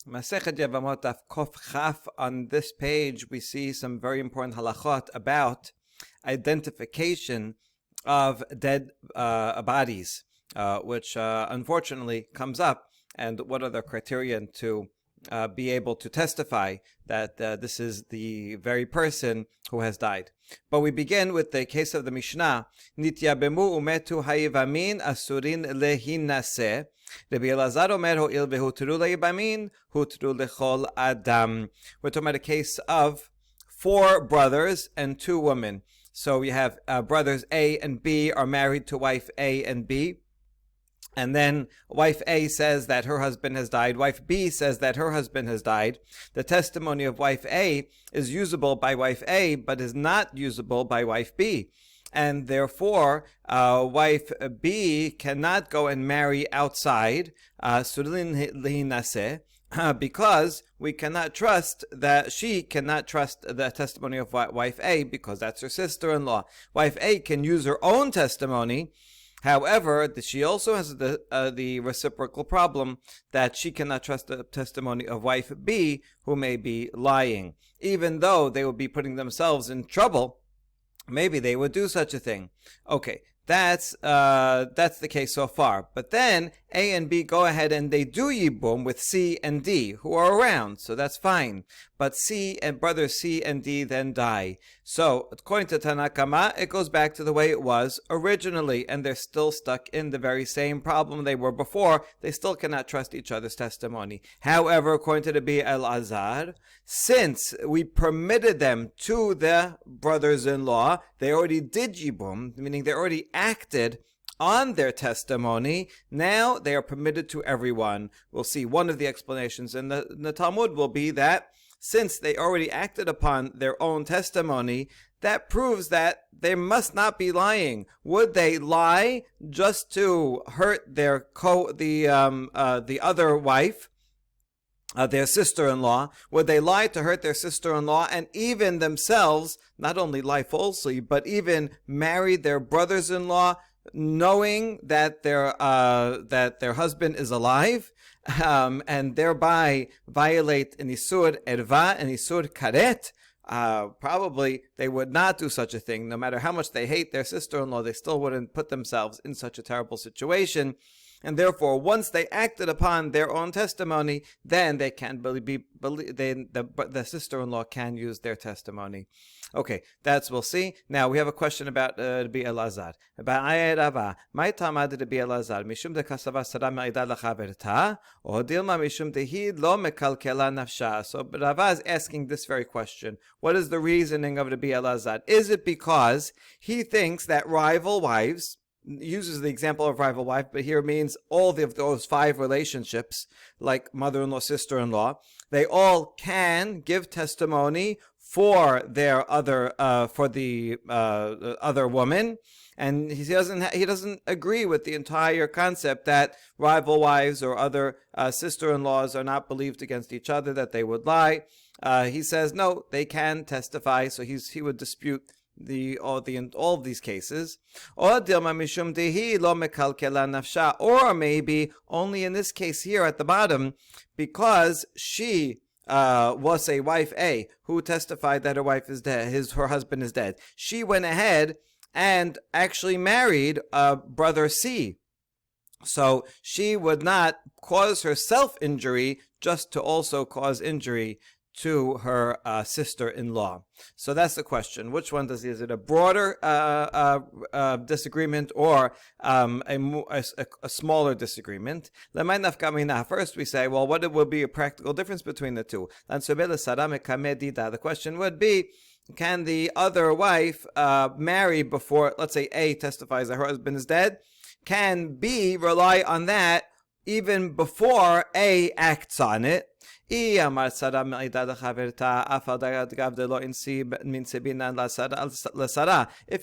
Masechet Yevamot Daf Kof Chaf. On this page, we see some very important halachot about identification of dead bodies, which unfortunately comes up, and what are the criterion to be able to testify that this is the very person who has died. But we begin with the case of the Mishnah. Nityabemu umetu hayivamin asurin lehinase. Rabbi Elazar omer ho'il vehutru leyivamin hutru lechol adam. We're talking about a case of 4 brothers and 2 women. So we have brothers A and B are married to wife A and B. And then wife A says that her husband has died. Wife B says that her husband has died. The testimony of wife A is usable by wife A, but is not usable by wife B. And therefore, wife B cannot go and marry outside, because we cannot trust that she cannot trust the testimony of wife A, because that's her sister-in-law. Wife A can use her own testimony. However, she also has the reciprocal problem that she cannot trust the testimony of wife B, who may be lying. Even though they would be putting themselves in trouble, maybe they would do such a thing. Okay, that's the case so far. But then A and B go ahead and they do yibum with C and D, who are around, so that's fine. But C and brothers C and D then die. So according to Tanakama, it goes back to the way it was originally, and they're still stuck in the very same problem they were before. They still cannot trust each other's testimony. However, according to the Rabbi Elazar, since we permitted them to the brothers-in-law, they already did yibum, meaning they already acted on their testimony. Now they are permitted to everyone. We'll see one of the explanations in the Talmud will be that since they already acted upon their own testimony, that proves that they must not be lying. Would they lie just to hurt their the other wife, their sister-in-law? Would they lie to hurt their sister-in-law and even themselves not only lie falsely, but even marry their brothers-in-law, knowing that their husband is alive, and thereby violate an isur erva, an isur karet? Probably they would not do such a thing. No matter how much they hate their sister-in-law, they still wouldn't put themselves in such a terrible situation. And therefore, once they acted upon their own testimony, then they can the sister-in-law can use their testimony. Okay, we'll see. Now we have a question about Rabbi Elazar. My tamad Rabbi Elazar mishum de kasava sara me'ida lachaverta, or dilma mishum dehi lo mekalkela nafsha. So Rava is asking this very question. What is the reasoning of Rabbi Elazar? Is it because he thinks that rival wives, uses the example of rival wife, but here means all of those 5 relationships, like mother-in-law, sister-in-law, they all can give testimony for their other, for the other woman, and he doesn't agree with the entire concept that rival wives or other sister-in-laws are not believed against each other, that they would lie. He says no, they can testify, so he would dispute all of these cases. Or maybe only in this case here at the bottom, because she was a wife A who testified that her wife is dead, her husband is dead. She went ahead and actually married brother C. So she would not cause herself injury just to also cause injury to her sister-in-law. So that's the question. Which one is it a broader disagreement or a smaller disagreement? First we say, well, what would be a practical difference between the two? The question would be, can the other wife marry before, let's say A testifies that her husband is dead? Can B rely on that even before A acts on it? If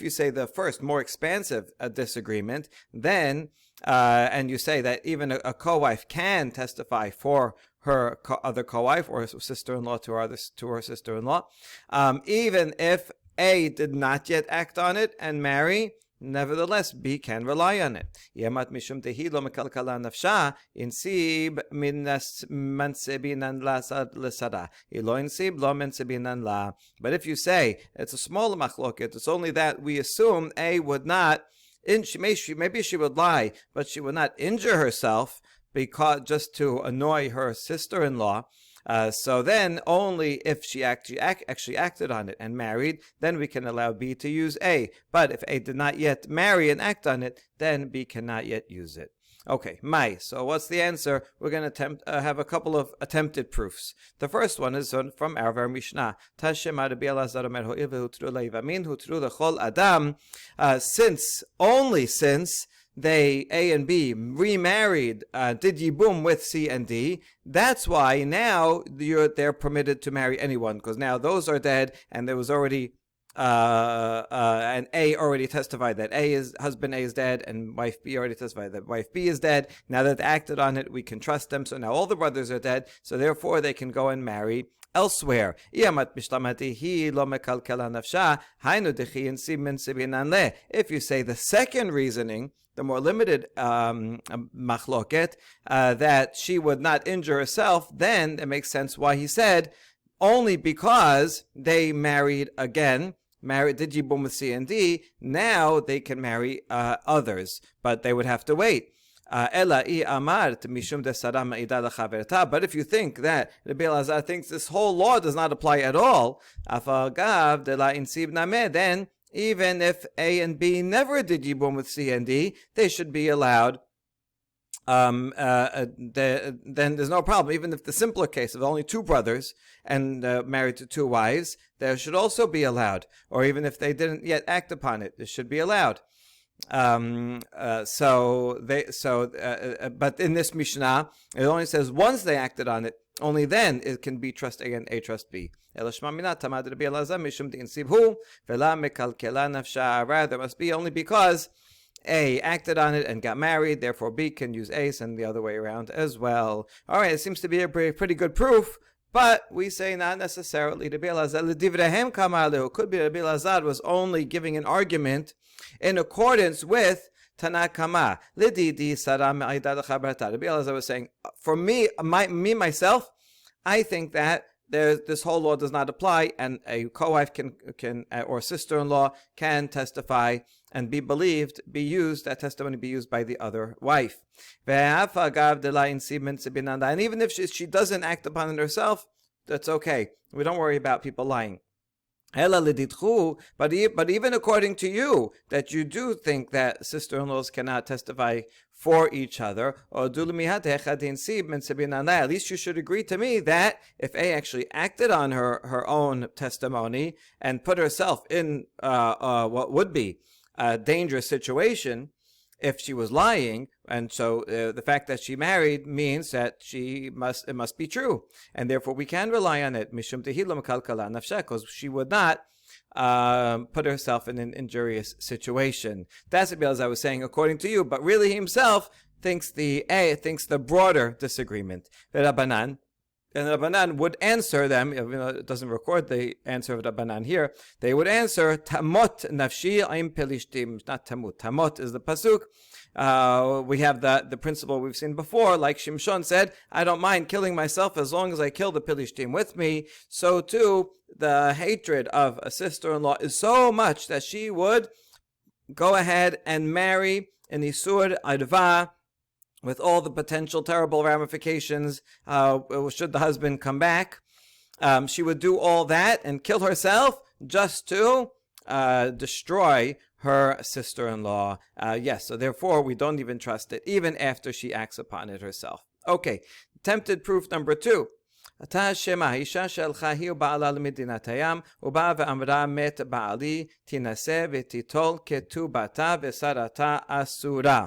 you say the first, more expansive disagreement, then and you say that even a co-wife can testify for her other co-wife or sister-in-law to her sister-in-law, even if A did not yet act on it and marry, nevertheless B can rely on it. Yemat mishum tehi lo mekalkala nafsha insib min mansebinan la lesara. Ilo insib lo mansebinan la. But if you say it's a small machloket, it's only that we assume A would not, maybe she would lie, but she would not injure herself because just to annoy her sister-in-law. So then only if she actually acted on it and married, then we can allow B to use A. But if A did not yet marry and act on it, then B cannot yet use it. Okay, Mai. So what's the answer? We're going to have a couple of attempted proofs. The first one is from our Mishnah. Since they, A and B, remarried, did yibum with C and D, that's why now they're permitted to marry anyone, because now those are dead, and there was already, and A already testified that husband A is dead, and wife B already testified that wife B is dead. Now that they acted on it, we can trust them, so now all the brothers are dead, so therefore they can go and marry elsewhere. If you say the second reasoning, the more limited machloket, that she would not injure herself, then it makes sense why he said only because they married again, did yibum with C and D, now they can marry others, but they would have to wait. But if you think that Rabbi Elazar thinks this whole law does not apply at all, then even if A and B never did yibum with C and D, they should be allowed. Then there's no problem. Even if the simpler case of only two brothers and married to two wives, there should also be allowed. Or even if they didn't yet act upon it, it should be allowed. But in this Mishnah, it only says once they acted on it, only then it can be trust A and A trust B. Rather, it must be only because A acted on it and got married, therefore B can use A, and the other way around as well. Alright, it seems to be a pretty good proof, but we say not necessarily. Rabbi Elazar, could be Rabbi Elazar was only giving an argument in accordance with Tanakama. Rabbi Elazar was saying, for me, myself, I think that this whole law does not apply, and a co-wife can or sister-in-law can testify and be believed, that testimony be used by the other wife. And even if she doesn't act upon it herself, that's okay. We don't worry about people lying. But even according to you, that you do think that sister-in-laws cannot testify for each other, at least you should agree to me that if A actually acted on her own testimony and put herself in what would be a dangerous situation if she was lying, and so the fact that she married means that it must be true, and therefore we can rely on it, because she would not put herself in an injurious situation. That's what I was saying according to you, but really himself thinks the broader disagreement. And Rabbanan would answer them, even though it doesn't record the answer of Rabbanan here, they would answer, Tamot nafshi im pelishtim, not tamut. Tamot is the pasuk. We have the principle we've seen before, like Shimshon said, I don't mind killing myself as long as I kill the Pelishtim with me. So too, the hatred of a sister-in-law is so much that she would go ahead and marry an Isur Adva, with all the potential terrible ramifications should the husband come back. She would do all that and kill herself just to destroy her sister-in-law. Yes, so therefore we don't even trust it, even after she acts upon it herself. Okay, tempted proof number 2. אתה שמה, אישה שהלכה היא ובעלה למדינת הים, ובאה ואמרה מת בעלי, תינשא ותיטול כתובתה ושרתה אסורה.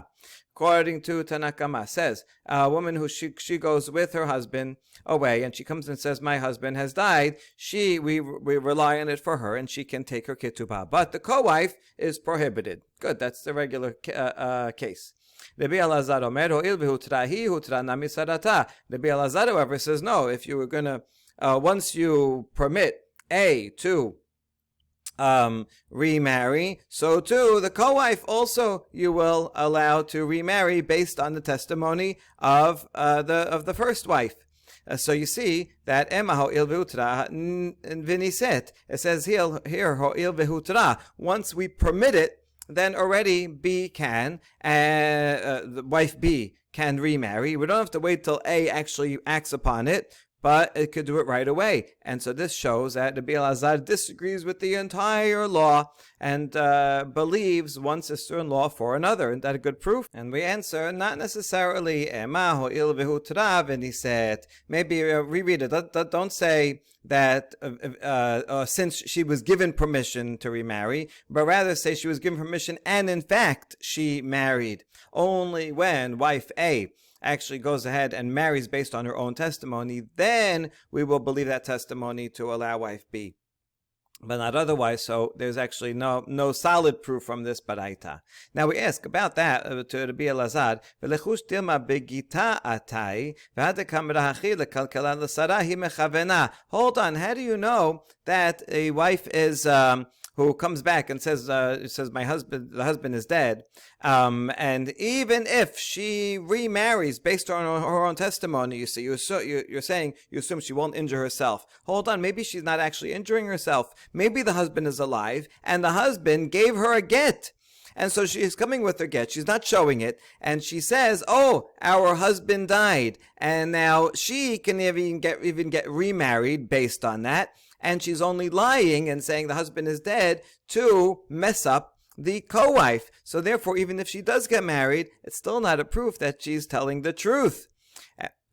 According to Tanakama, says a woman who she goes with her husband away, and she comes and says, my husband has died. We rely on it for her, and she can take her ketubah. But the co-wife is prohibited. Good, that's the regular case. Rabbi Elazar omer ho'il v'hutrahi hutra nami sarata. Rabbi Elazar, however, says no. If you were gonna once you permit A to remarry, so too the co-wife also you will allow to remarry based on the testimony of the first wife. So you see that Emma ho'il v'hutra v'niset. It says here ho'il v'hutra. Once we permit it, then already B can, the wife B can remarry. We don't have to wait till A actually acts upon it, but it could do it right away. And so this shows that Rabbi Elazar disagrees with the entire law and believes one sister-in-law for another. Isn't that a good proof? And we answer, not necessarily. Maybe reread it. Don't say that since she was given permission to remarry, but rather say she was given permission and in fact she married. Only when wife A actually goes ahead and marries based on her own testimony, then we will believe that testimony to allow wife B, but not otherwise. So there's actually no solid proof from this baraita. Now we ask about that to Rabbi Elazar. Hold on, how do you know that a wife is who comes back and says the husband is dead, and even if she remarries based on her own testimony, you're saying you assume she won't injure herself. Hold on, maybe she's not actually injuring herself. Maybe the husband is alive and the husband gave her a get. And so she is coming with her get. She's not showing it. And she says, oh, our husband died. And now she can even get remarried based on that. And she's only lying and saying the husband is dead to mess up the co-wife. So therefore, even if she does get married, it's still not a proof that she's telling the truth.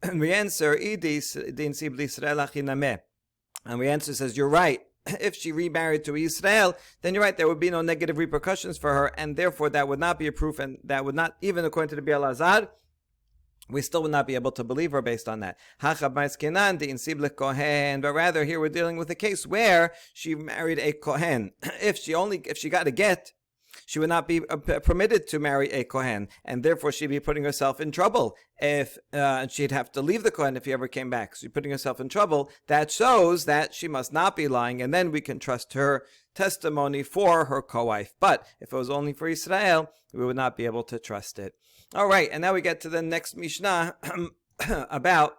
And we answer, and we answer says, you're right. If she remarried to Israel, then you're right, there would be no negative repercussions for her, and therefore that would not be a proof, and that would not, even according to the Rabbi Elazar, we still would not be able to believe her based on that. But rather, here we're dealing with a case where she married a Kohen. If she got a get, she would not be permitted to marry a Kohen, and therefore she'd be putting herself in trouble. If she'd have to leave the Kohen if he ever came back. So she's putting herself in trouble. That shows that she must not be lying, and then we can trust her testimony for her co-wife. But if it was only for Israel, we would not be able to trust it. All right, and now we get to the next Mishnah about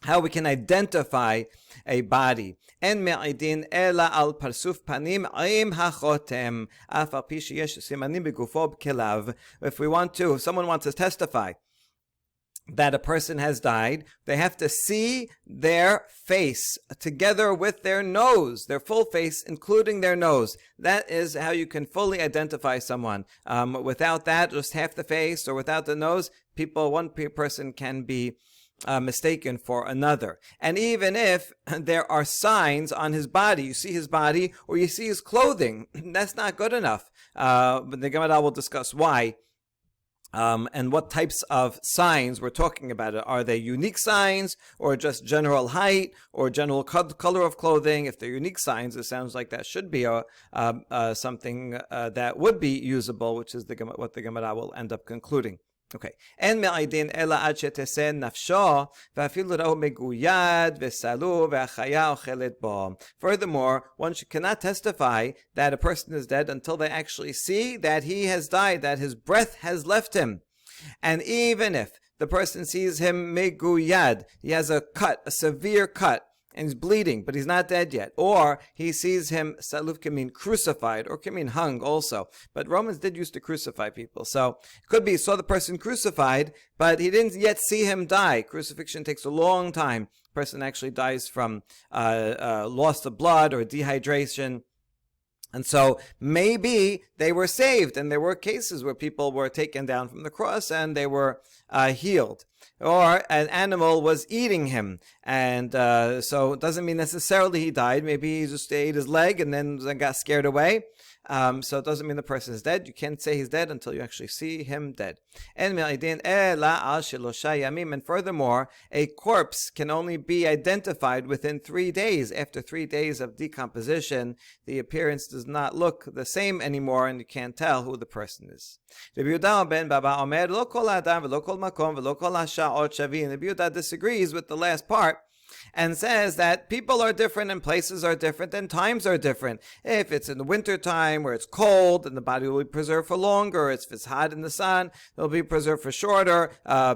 how we can identify a body. En me'idin ela al parsuf panim im hachotem af al pi sheyesh simanim begufo b'kelav. If someone wants to testify that a person has died, they have to see their face together with their nose, their full face, including their nose. That is how you can fully identify someone. Without that, just half the face or without the nose, one person can be mistaken for another. And even if there are signs on his body, you see his body or you see his clothing, that's not good enough. But the Gemara will discuss why. And what types of signs we're talking about. Are they unique signs or just general height or general color of clothing? If they're unique signs, it sounds like that should be something that would be usable, which is what the Gemara will end up concluding. Okay. En me'idin ela ad shetesen nafsho va'afilu ra'u meguyad v'salu v'achaya ochelet bo. Furthermore, one cannot testify that a person is dead until they actually see that he has died, that his breath has left him. And even if the person sees him meguyad, he has a cut, a severe cut, and he's bleeding, but he's not dead yet. Or he sees him, saluf can mean crucified, or can mean hung also. But Romans did used to crucify people. So it could be, saw the person crucified, but he didn't yet see him die. Crucifixion takes a long time. The person actually dies from loss of blood or dehydration. And so maybe they were saved, and there were cases where people were taken down from the cross and they were healed. Or an animal was eating him, and so it doesn't mean necessarily he died. Maybe he just ate his leg and then got scared away. So it doesn't mean the person is dead. You can't say he's dead until you actually see him dead. And furthermore, a corpse can only be identified within 3 days. After 3 days of decomposition, the appearance does not look the same anymore, and you can't tell who the person is. Rabbi Yehuda disagrees with the last part, and says that people are different and places are different and times are different. If it's in the winter time where it's cold, then the body will be preserved for longer. If it's hot in the sun, it'll be preserved for shorter.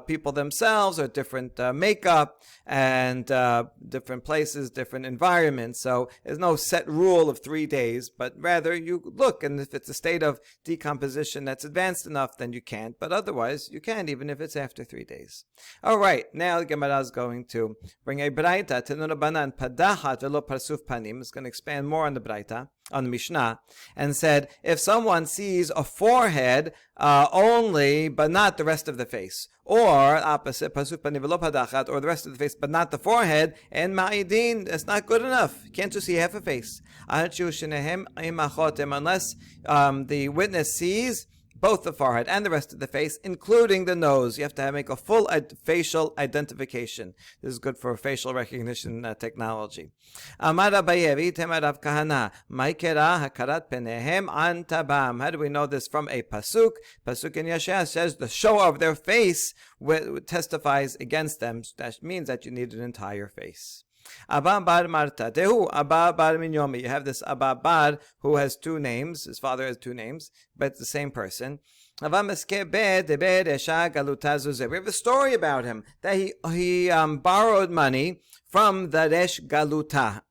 People themselves are different makeup and different places, different environments. So there's no set rule of 3 days, but rather you look, and if it's a state of decomposition that's advanced enough, then you can't. But otherwise, you can, even if it's after 3 days. All right, now the Gemara is going to bring a braita, Tenuna Banan, Padachat velo Parsuf Panim. It's going to expand more on the braita, on the Mishnah, and said, if someone sees a forehead only, but not the rest of the face, or opposite, Pasuf Panim velo Padachat, or the rest of the face, but not the forehead, and Ma'idin, that's not good enough. You can't just see half a face. Unless the witness sees both the forehead and the rest of the face, including the nose. You have to make a full facial identification. This is good for facial recognition technology. Amar Abaye, Temar Rav Kahana, Maikera hakarat penehem an tabam. How do we know this from a pasuk? Pasuk in Yeshaya says the show of their face testifies against them. That means that you need an entire face. Abba bar Marta, Dehu Abba bar Yomi. You have this Abba bar who has 2 names. His father has 2 names, but it's the same person. We have a story about him that he borrowed money from the Resh Galuta.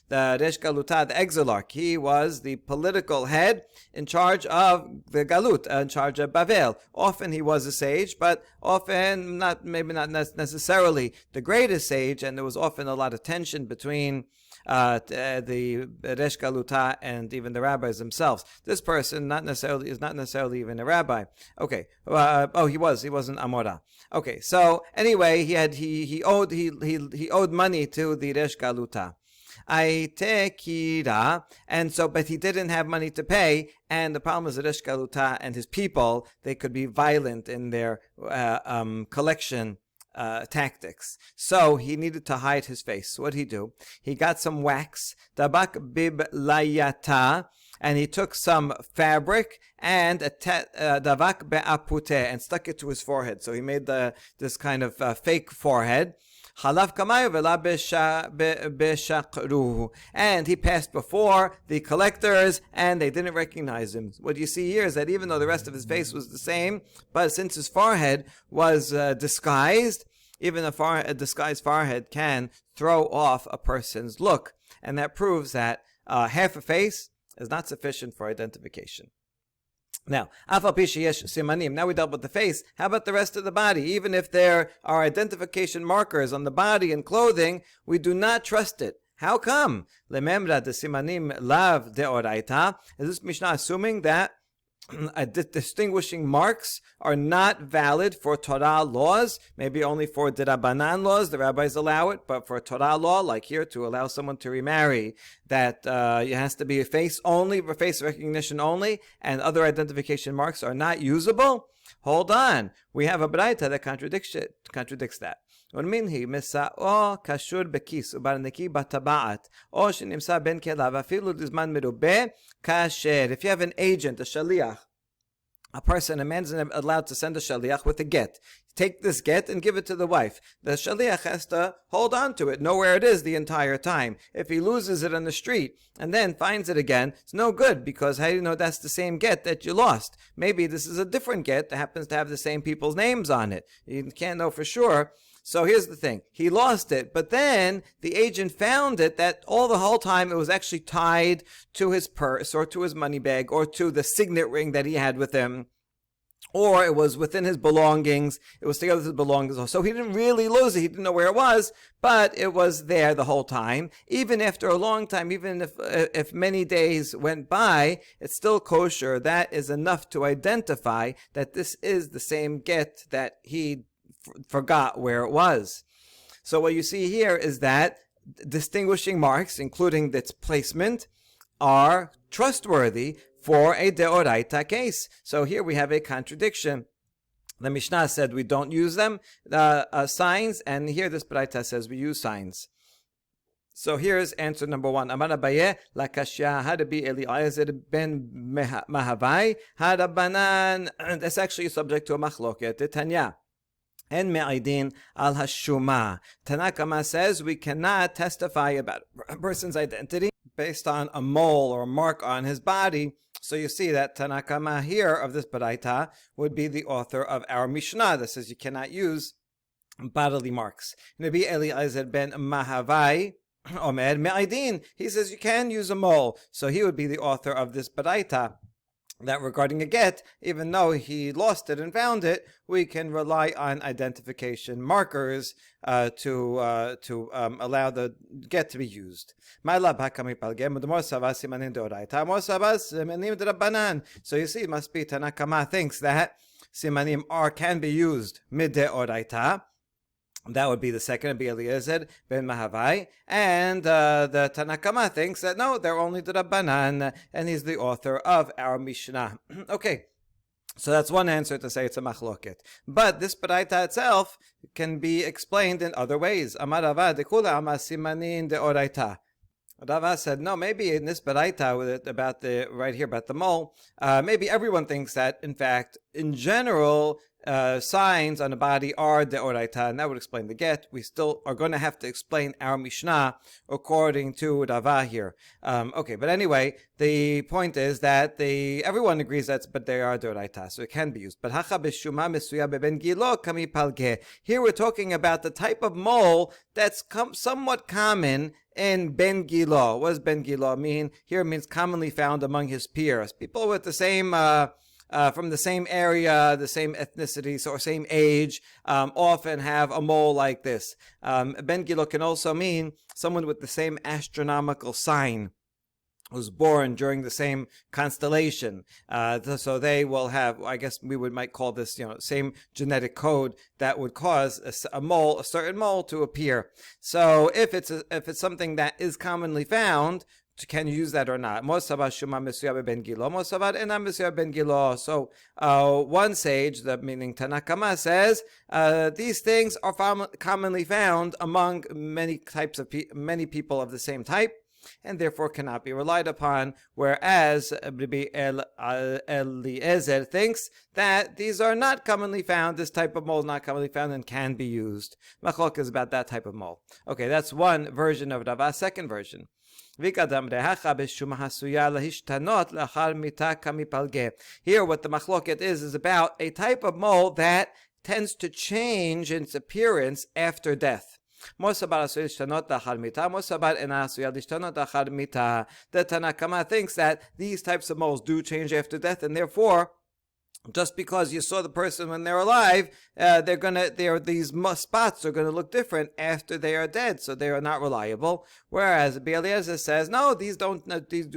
The Resh Galuta, the exilarch. He was the political head in charge of the Galut, in charge of Bavel. Often he was a sage, but often maybe not necessarily the greatest sage, and there was often a lot of tension between the Resh Galuta and even the rabbis themselves. This person is not necessarily even a rabbi. Okay. He wasn't Amora. Okay. So anyway, he owed money to the Resh Galuta. But he didn't have money to pay, and the problem is that Resh Galuta and his people, they could be violent in their collection tactics. So he needed to hide his face. So what did he do? He got some wax, tabak bib layata, and he took some fabric and davak be'apute, and stuck it to his forehead. So he made this kind of fake forehead. And he passed before the collectors, and they didn't recognize him. What you see here is that even though the rest of his face was the same, but since his forehead was disguised, even a disguised forehead can throw off a person's look. And that proves that half a face is not sufficient for identification. Now, now we dealt with the face. How about the rest of the body? Even if there are identification markers on the body and clothing, we do not trust it. How come? Lememra de simanim lav deoraita. Is this Mishnah assuming that distinguishing marks are not valid for Torah laws? Maybe only for Dirabanan laws, the rabbis allow it, but for Torah law, like here, to allow someone to remarry, that it has to be a face only, for face recognition only, and other identification marks are not usable? Hold on. We have a braita that contradicts that. ולמינהי מסעו קשור בכיס וברנקי בטבעת או שנמצא בין כליו אפילו לזמן מרובה כאשר. If you have an agent, a shaliach, a man's allowed to send a shaliach with a get. Take this get and give it to the wife. The shaliach has to hold on to it, know where it is the entire time. If he loses it on the street and then finds it again, it's no good, because how do you know that's the same get that you lost? Maybe this is a different get that happens to have the same people's names on it. You can't know for sure. So here's the thing. He lost it, but then the agent found it that the whole time it was actually tied to his purse or to his money bag or to the signet ring that he had with him. Or it was within his belongings. It was together with his belongings. So he didn't really lose it. He didn't know where it was, but it was there the whole time. Even after a long time, even if many days went by, it's still kosher. That is enough to identify that this is the same get that he forgot where it was. So what you see here is that distinguishing marks, including its placement, are trustworthy for a deoraita case. So here we have a contradiction. The Mishnah said we don't use them, signs, and here this braita says we use signs. So here's answer number 1. Amar Abaye, lakashya hadabi Eliezer ben Mahavai hadabanan. That's actually subject to a machloket. Tanya. En me'idin al hashuma. Tanna Kama says we cannot testify about a person's identity based on a mole or a mark on his body. So you see that Tanna Kama here of this baraita would be the author of our Mishnah that says you cannot use bodily marks. Nabi Eliezer ben Mahavai Omer me'idin. He says you can use a mole. So he would be the author of this baraita. That regarding a get, even though he lost it and found it, we can rely on identification markers to allow the get to be used. So you see, it must be Tanna Kama thinks that simanim can be used mid-deoraita. That would be the second, be Eliezer ben Mahavai. And the Tanna Kama thinks that no, they're only the Rabbanan, and he's the author of our Mishnah. Okay, so that's one answer to say it's a machloket. But this baraita itself can be explained in other ways. Amar Rava dekula amar simanin deoraita. Rava said, no, maybe in this baraita about the mole, maybe everyone thinks that, in fact, in general, signs on the body are deoraita, and that would explain the get. We still are going to have to explain our Mishnah according to Rava here. Okay, but anyway, the point is that everyone agrees but they are deoraita, so it can be used. But hacha b'shuma mesuya beben gilo kami palge. Here we're talking about the type of mole that's somewhat common in Ben Gilo. What does Ben Gilo mean? Here it means commonly found among his peers. People with the same from the same area, the same ethnicity, or same age, often have a mole like this. Ben Gilo can also mean someone with the same astronomical sign, who's born during the same constellation. So they will have, I guess might call this, same genetic code that would cause a certain mole to appear. So if it's something that is commonly found, can you use that or not? So one sage, meaning Tanna Kama, says these things are commonly found among many people of the same type, and therefore cannot be relied upon, whereas Rabbi Eliezer thinks that these are not commonly found, this type of mole is not commonly found and can be used. Machlok is about that type of mole. Okay, that's one version of Rava. Second version. Here what the machloket is about a type of mole that tends to change its appearance after death. The Tanna Kama thinks that these types of moles do change after death, and therefore, just because you saw the person when they're alive, these spots are going to look different after they are dead, so they are not reliable. Whereas Eliezer says, no, these do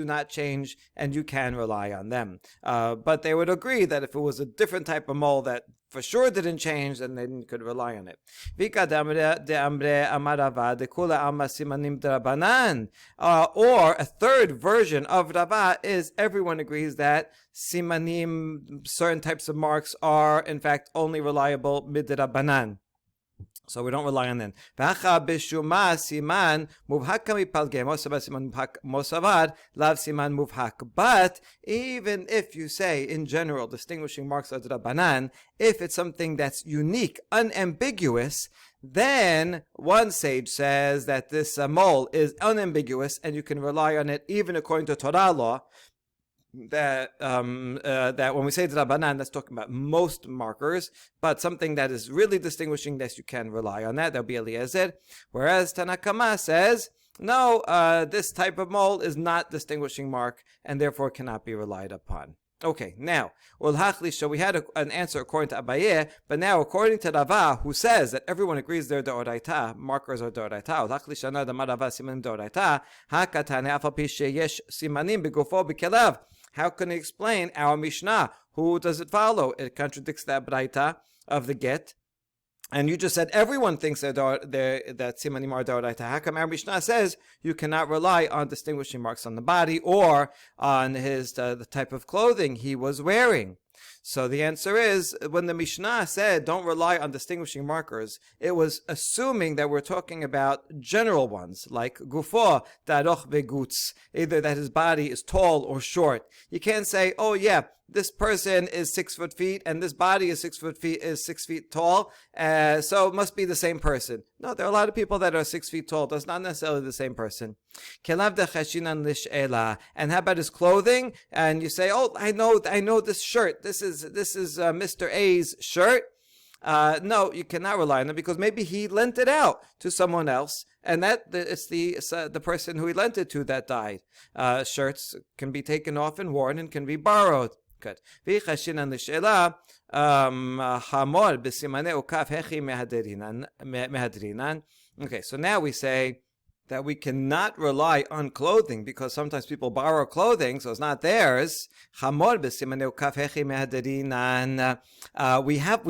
not change, and you can rely on them. But they would agree that if it was a different type of mole that for sure didn't change, then they could rely on it. Or a third version of Rava is everyone agrees that simanim, certain types of marks, are in fact only reliable midrabanan. So we don't rely on them. But even if you say, in general, distinguishing marks are drabanan, if it's something that's unique, unambiguous, then one sage says that this mole is unambiguous and you can rely on it even according to Torah law. That when we say drabanan, that's talking about most markers, but something that is really distinguishing, that you can rely on that. That'll be Eliezer. Whereas Tanna Kama says, no, this type of mole is not distinguishing mark and therefore cannot be relied upon. Okay, now, so we had an answer according to Abaye, but now according to Rava, who says that everyone agrees they're deoraita, markers are deoraita, how can he explain our Mishnah? Who does it follow? It contradicts that braita of the get. And you just said everyone thinks that simanim are deoraita. How come our Mishnah says you cannot rely on distinguishing marks on the body or on the type of clothing he was wearing? So the answer is, when the Mishnah said don't rely on distinguishing markers, it was assuming that we're talking about general ones, like gufo, daroch vegutz, either that his body is tall or short. You can't say, oh yeah, this person is 6 foot feet and this body is 6 feet tall, so it must be the same person. No, there are a lot of people that are 6 feet tall. That's not necessarily the same person. And how about his clothing? And you say, oh, I know this shirt. This is Mr. A's shirt. No, you cannot rely on it because maybe he lent it out to someone else, and it's the person who he lent it to that died. Shirts can be taken off and worn and can be borrowed. Good. Okay, so now we say that we cannot rely on clothing because sometimes people borrow clothing, so it's not theirs. We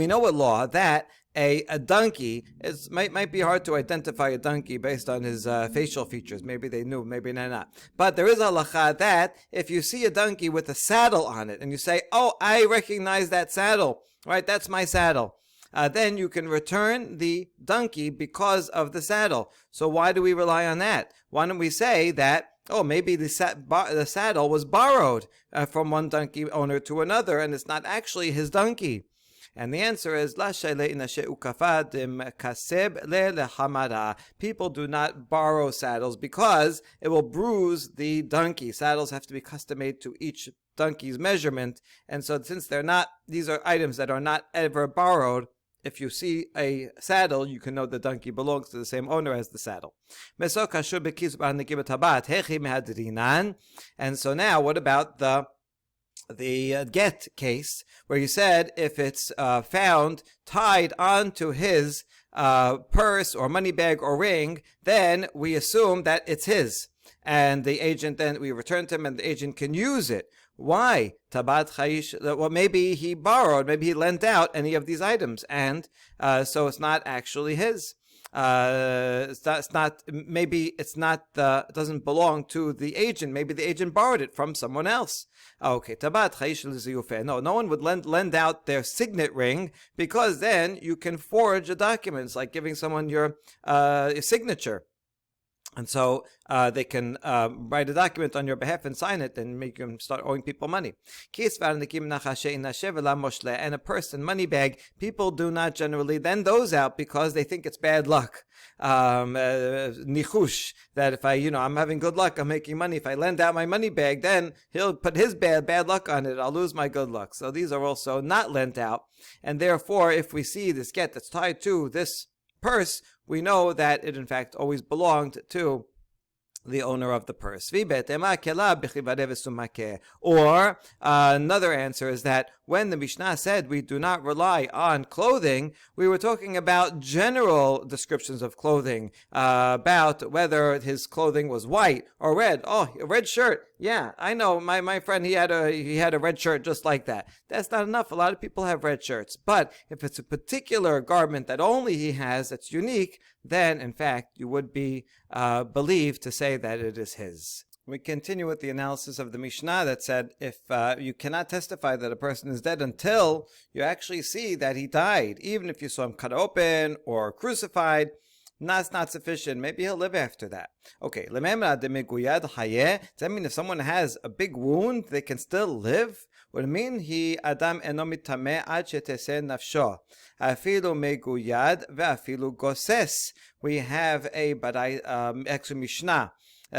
know a law that a donkey might be hard to identify a donkey based on his facial features. Maybe they knew, maybe not. But there is a halacha that if you see a donkey with a saddle on it and you say, oh, I recognize that saddle, right? That's my saddle. Then you can return the donkey because of the saddle. So why do we rely on that? Why don't we say that, oh, maybe the saddle was borrowed from one donkey owner to another and it's not actually his donkey? And the answer is, people do not borrow saddles because it will bruise the donkey. Saddles have to be custom made to each donkey's measurement. And so since these are items that are not ever borrowed, if you see a saddle, you can know the donkey belongs to the same owner as the saddle. And so now, what about the get case, where you said if it's found tied onto his purse or money bag or ring, then we assume that it's his. And the agent, then we return to him and the agent can use it. Why? Tabat chayish. Well, maybe he borrowed, maybe he lent out any of these items, and so it's not actually his. It doesn't belong to the agent. Maybe the agent borrowed it from someone else. Okay, tabat chayish l'ziyufeh. No one would lend out their signet ring because then you can forge a document. It's like giving someone your signature. And so they can write a document on your behalf and sign it and make them start owing people money. And a purse and money bag, people do not generally lend those out because they think it's bad luck. Nichush, that if I'm having good luck, I'm making money. If I lend out my money bag, then he'll put his bad luck on it. I'll lose my good luck. So these are also not lent out. And therefore, if we see this get that's tied to this purse, we know that it in fact always belonged to the owner of the purse. Or another answer is that when the Mishnah said we do not rely on clothing, we were talking about general descriptions of clothing, about whether his clothing was white or red. Oh, a red shirt. Yeah, I know. My friend, he had a red shirt just like that. That's not enough. A lot of people have red shirts. But if it's a particular garment that only he has that's unique, then in fact you would be believed to say that it is his. We continue with the analysis of the Mishnah that said if you cannot testify that a person is dead until you actually see that he died, even if you saw him cut open or crucified, that's not sufficient. Maybe he'll live after that. Okay, does that mean if someone has a big wound, they can still live? What it means? He adam eno mitameh ad sheteseh nafsho. Afilu meguyad ve'afilu goses. We have actually Mishnah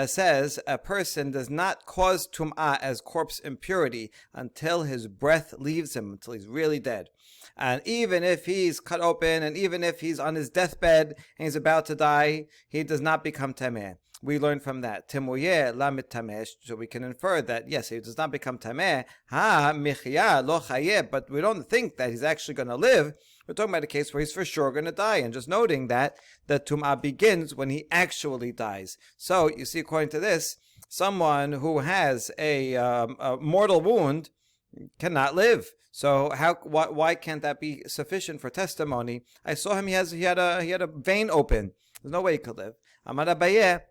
says a person does not cause tum'ah as corpse impurity until his breath leaves him, until he's really dead. And even if he's cut open, and even if he's on his deathbed and he's about to die, he does not become tameh. We learn from that. Temuyeh lamit tameh. So we can infer that, yes, he does not become tameh. Ha michya lo chayeh. But we don't think that he's actually going to live. We're talking about a case where he's for sure going to die. And just noting that the tum'ah begins when he actually dies. So you see, according to this, someone who has a mortal wound cannot live. So why can't that be sufficient for testimony? I saw him. He had a vein open. There's no way he could live. Amar Abaye,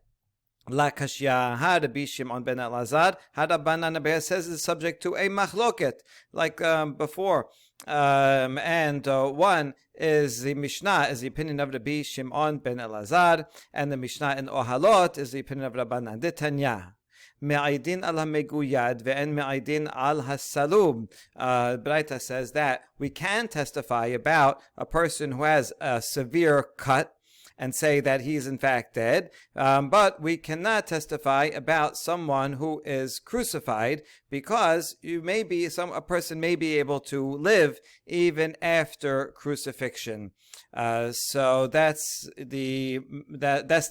La Kashya, Rabbi Shimon ben Elazar, Rabbanan. Abaye says is subject to a machloket, like before. And one is the Mishnah, is the opinion of Rabbi Shimon ben Elazar, and the Mishnah in Ohalot is the opinion of Rabbanan. Ditanya. Me'aydin al hameguyad ve'en me'aydin al hasalub. Braita says that we can testify about a person who has a severe cut and say that he's in fact dead, but we cannot testify about someone who is crucified, because a person may be able to live even after crucifixion. So that's the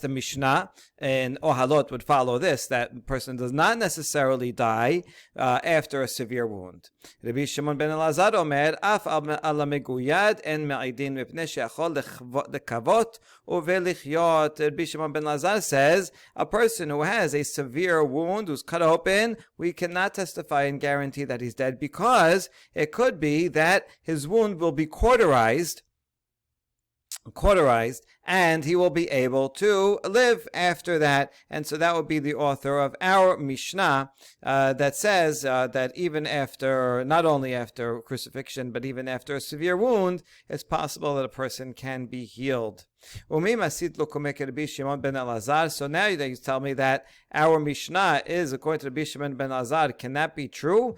Mishnah, and Ohalot would follow this, that person does not necessarily die after a severe wound. Rabbi Shimon ben Elazar omer, af al meguyad en me'idin mipnei she'achol lekavot uvelichyot. Rabbi Shimon ben Elazar says a person who has a severe wound, who's cut open, we cannot testify and guarantee that he's dead, because it could be that his wound will be cauterized, and he will be able to live after that. And so that would be the author of our Mishnah that says that even after, not only after crucifixion, but even after a severe wound, it's possible that a person can be healed. So now that you tell me that our Mishnah is according to Rabbi Shimon ben Elazar, can that be true?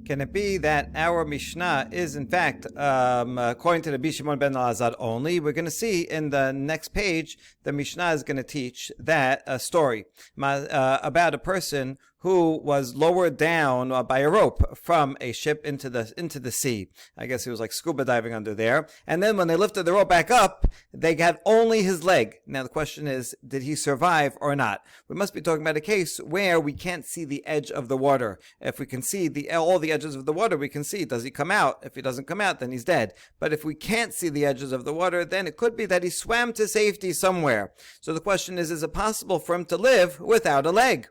Can it be that our Mishnah is in fact according to Rabbi Shimon ben Elazar only? We're going to see in the next page, the Mishnah is going to teach that story about a person who was lowered down by a rope from a ship into the sea. I guess he was like scuba diving under there. And then when they lifted the rope back up, they got only his leg. Now the question is, did he survive or not? We must be talking about a case where we can't see the edge of the water. If we can see all the edges of the water, we can see, does he come out? If he doesn't come out, then he's dead. But if we can't see the edges of the water, then it could be that he swam to safety somewhere. So the question is it possible for him to live without a leg?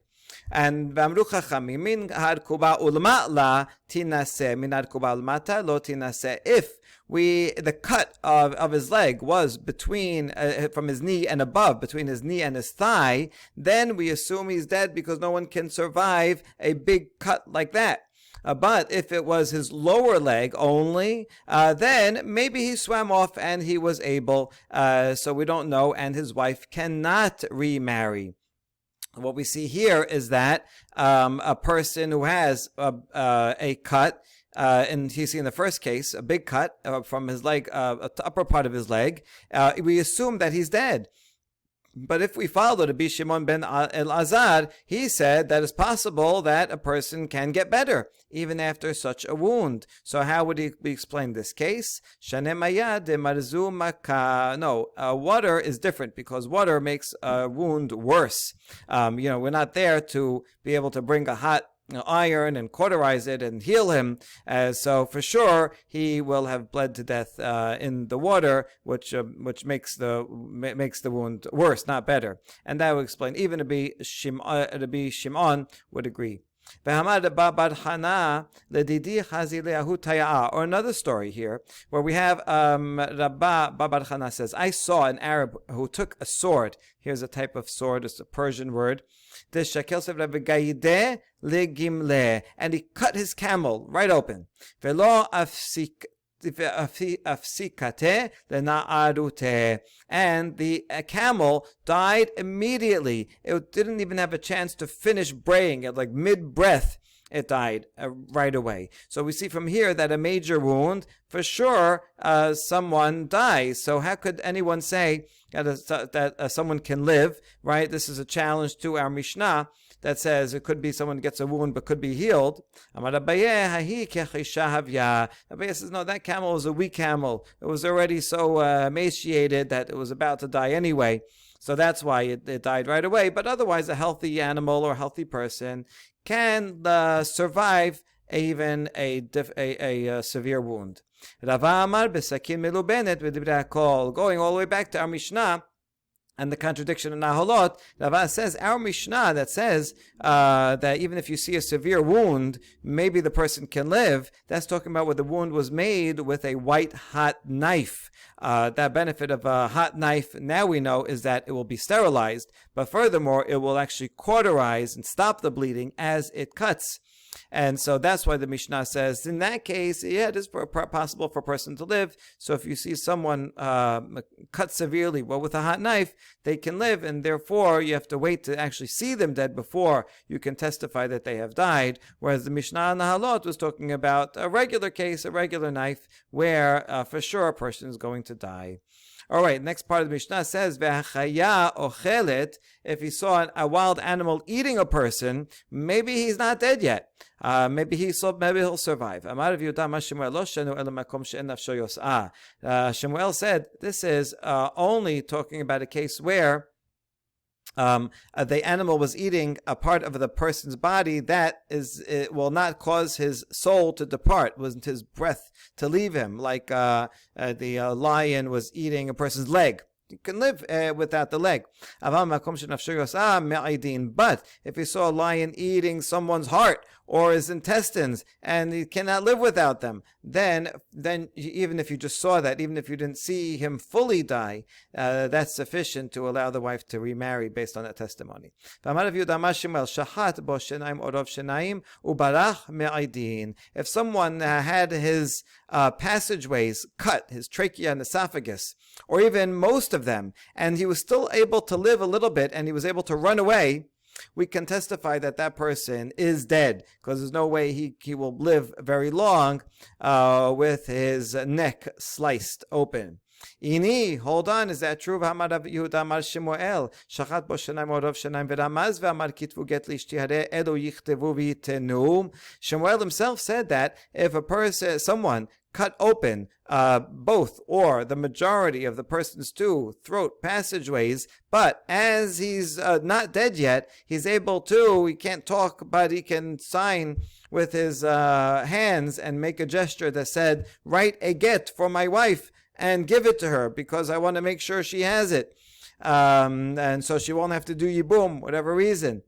And v'amru chachamim min harkuba ulma'la tinaseh min harkuba ulmata lo tinaseh. If the cut of his leg was between from his knee and above, between his knee and his thigh, then we assume he's dead, because no one can survive a big cut like that. But if it was his lower leg only, then maybe he swam off and he was able, so we don't know, and his wife cannot remarry. What we see here is that a person who has a cut, and you see in the first case, a big cut from his leg, upper part of his leg, we assume that he's dead. But if we follow Rabbi Shimon ben Elazar, he said that it's possible that a person can get better even after such a wound. So how would we explain this case? No, water is different, because water makes a wound worse. We're not there to be able to bring a hot iron and cauterize it and heal him, so for sure he will have bled to death in the water, which makes the wound worse, not better. And that would explain, even Rabbi Shimon would agree. Or another story here, where we have Rabba Bar Chana says, I saw an Arab who took a sword. Here's a type of sword, it's a Persian word. And he cut his camel right open. And the camel died immediately. It didn't even have a chance to finish braying. It, like mid-breath, it died right away. So we see from here that a major wound, for sure, someone dies. So how could anyone say that someone can live, right? This is a challenge to our Mishnah that says it could be someone gets a wound but could be healed. Abaye says, no, that camel was a weak camel. It was already so emaciated that it was about to die anyway. So that's why it died right away. But otherwise, a healthy animal or a healthy person can survive even a severe wound. Rava Amar b'sakin melubenet v'divrei hakol. Going all the way back to our Mishnah and the contradiction in Naholot, Rava says our Mishnah that says that even if you see a severe wound, maybe the person can live. That's talking about where the wound was made with a white hot knife. That benefit of a hot knife, now we know, is that it will be sterilized, but furthermore, it will actually cauterize and stop the bleeding as it cuts. And so that's why the Mishnah says, in that case, yeah, it is possible for a person to live. So if you see someone cut severely, well, with a hot knife, they can live, and therefore you have to wait to actually see them dead before you can testify that they have died. Whereas the Mishnah Nahalot was talking about a regular case, a regular knife, where for sure a person is going to die. All right, next part of the Mishnah says, "Ve'achaya ochelet." If he saw a wild animal eating a person, maybe he's not dead yet. Maybe he'll survive. Shemuel said, this is only talking about a case where the animal was eating a part of the person's body that it will not cause his soul to depart, wasn't his breath to leave him, like the lion was eating a person's leg. You can live without the leg. But if you saw a lion eating someone's heart or his intestines and he cannot live without them, then even if you just saw that, even if you didn't see him fully die, that's sufficient to allow the wife to remarry based on that testimony. If someone had his passageways cut, his trachea and esophagus, or even most of them, and he was still able to live a little bit and he was able to run away, we can testify that that person is dead, because there's no way he will live very long with his neck sliced open. Ini, hold on, is that true? Shemuel himself said that if someone cut open both or the majority of the person's two throat passageways, but as he's not dead yet, he's able to, he can't talk, but he can sign with his hands and make a gesture that said, write a get for my wife and give it to her, because I want to make sure she has it. And so she won't have to do yibum, whatever reason.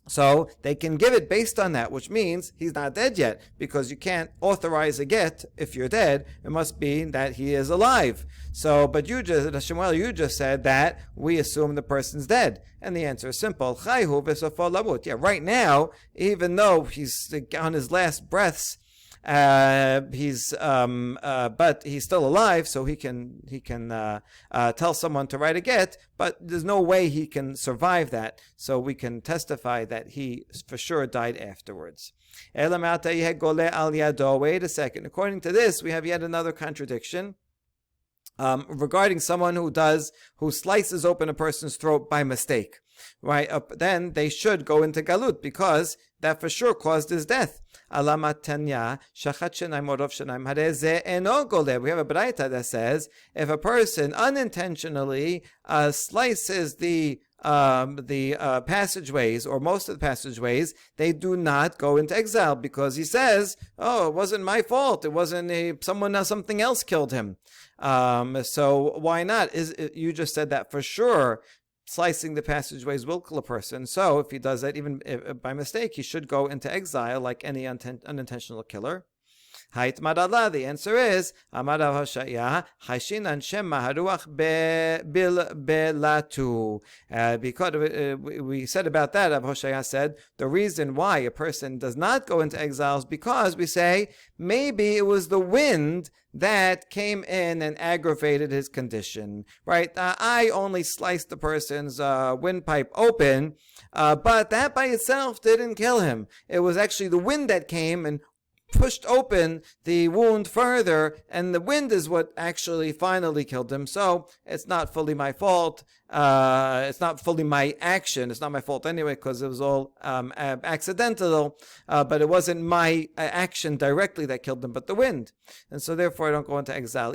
So they can give it based on that, which means he's not dead yet, because you can't authorize a get if you're dead. It must be that he is alive. So, but Shemuel, you just said that we assume the person's dead. And the answer is simple. Yeah, right now, even though he's on his last breaths, but he's still alive, so he can tell someone to write a get, but there's no way he can survive that, so we can testify that he for sure died afterwards. Wait a second. According to this, we have yet another contradiction regarding someone who slices open a person's throat by mistake. Right, then they should go into galut, because that for sure caused his death. We have a braita that says if a person unintentionally slices the passageways, or most of the passageways, they do not go into exile, because he says, oh, it wasn't my fault, it wasn't something else killed him. So why not? You just said that for sure slicing the passageways will kill a person. So if he does that, even by mistake, he should go into exile like any unintentional killer. The answer is because we said about that, Rav Hoshaya said the reason why a person does not go into exile is because we say maybe it was the wind that came in and aggravated his condition, right? I only sliced the person's windpipe open, but that by itself didn't kill him. It was actually the wind that came and pushed open the wound further, and the wind is what actually finally killed him. So it's not fully my fault. It's not fully my action. It's not my fault anyway, because it was all accidental, but it wasn't my action directly that killed him, but the wind. And so therefore I don't go into exile.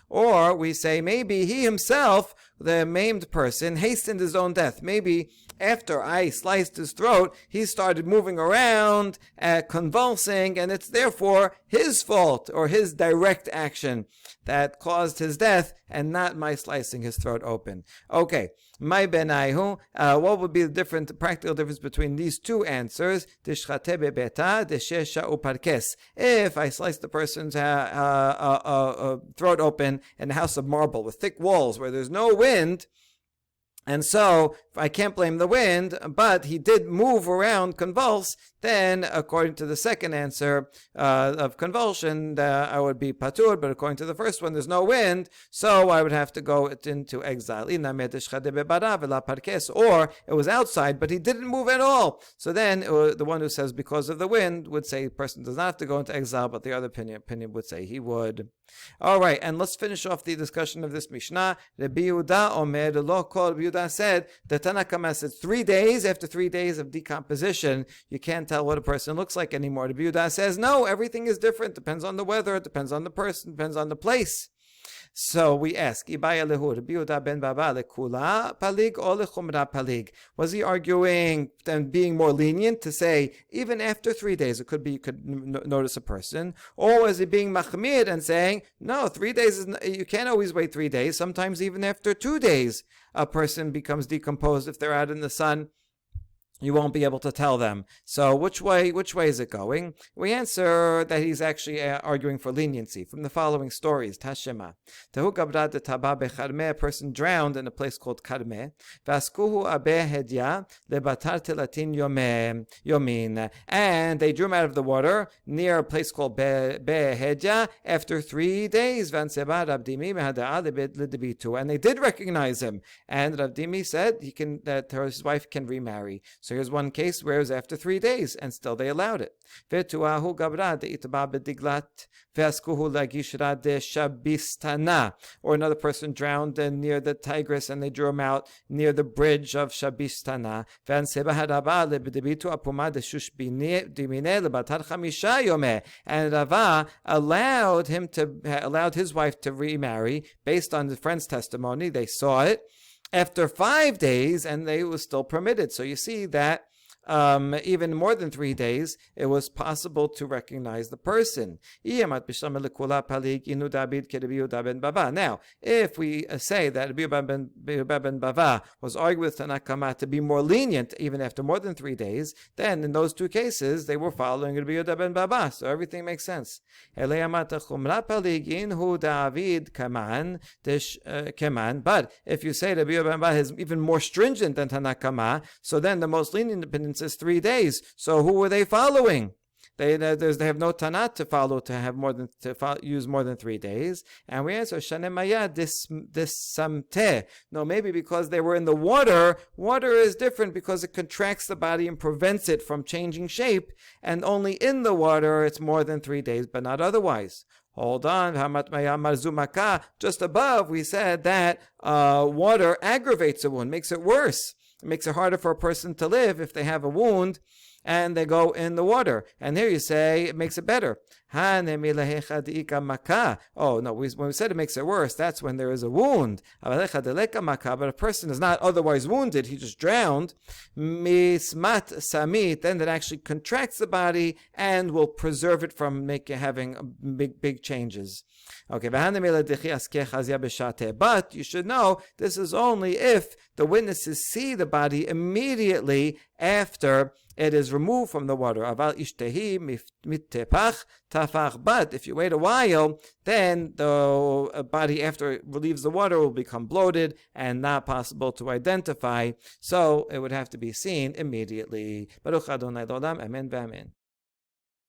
Or we say maybe he himself, the maimed person, hastened his own death. Maybe after I sliced his throat, he started moving around, convulsing, and it's therefore his fault, or his direct action, that caused his death, and not my slicing his throat open. Okay, my benaihu, what would be the practical difference between these two answers? If I slice the person's throat open in a house of marble with thick walls where there's no wind, And so I can't blame the wind, but he did move around, convulse. Then, according to the second answer of convulsion, I would be patur. But according to the first one, there's no wind, so I would have to go into exile. Or it was outside, but he didn't move at all. So then, the one who says because of the wind would say the person does not have to go into exile, but the other opinion would say he would. All right, and let's finish off the discussion of this Mishnah. Rabbi Yehuda Omer lo kol. Rabbi Yehuda said the Tanna Kama said 3 days. After 3 days of decomposition, you can't tell what a person looks like anymore. Rabbi Yehuda says no, everything is different. Depends on the weather. It depends on the person. Depends on the place. So we ask, Ibaya lehu, Rabbi Yehuda ben Baba lekula palig or lechumra palig? Was he arguing and being more lenient to say even after 3 days it could be you could notice a person, or was he being machmir and saying no, 3 days you can't always wait 3 days. Sometimes even after 2 days a person becomes decomposed if they're out in the sun. You won't be able to tell them. So which way is it going? We answer that he's actually arguing for leniency from the following stories. Tashema. Tehu gabra de taba becharme, a person drowned in a place called Karme. Vaskuhu abe hedya lebatar telatin yomin. And they drew him out of the water near a place called Be Hedya after 3 days. Vanseba Rabdimi mehada'a. And they did recognize him. And Rabdimi said that his wife can remarry. So here's one case where it was after 3 days, and still they allowed it. Or another person drowned near the Tigris, and they drew him out near the bridge of Shabistana. And Rava allowed his wife to remarry based on the friend's testimony. They saw it after 5 days, and they were still permitted. So you see that even more than 3 days, it was possible to recognize the person. Now, if we say that Rabbi Yehuda ben Bava was arguing with Tanna Kama to be more lenient even after more than 3 days, then in those 2 cases, they were following Rabbi Yehuda ben Bava. So everything makes sense. But if you say Rabbi Yehuda ben Bava is even more stringent than Tanna Kama, so then the most lenient opinion says 3 days. So who were they following? They have no Tanat to follow use more than 3 days. And we answer Shanemaya this samte. No, maybe because they were in the water. Water is different because it contracts the body and prevents it from changing shape. And only in the water it's more than 3 days, but not otherwise. Hold on. Just above we said that water aggravates a wound, makes it worse. It makes it harder for a person to live if they have a wound and they go in the water. And here you say it makes it better. Oh, no, when we said it makes it worse, that's when there is a wound. But a person is not otherwise wounded, he just drowned. Mismat samit, then that actually contracts the body and will preserve it from having big changes. Okay, but you should know this is only if the witnesses see the body immediately after it is removed from the water. But if you wait a while, then the body after it leaves the water will become bloated and not possible to identify. So it would have to be seen immediately. Baruch Adonai L'olam, amen v'amen.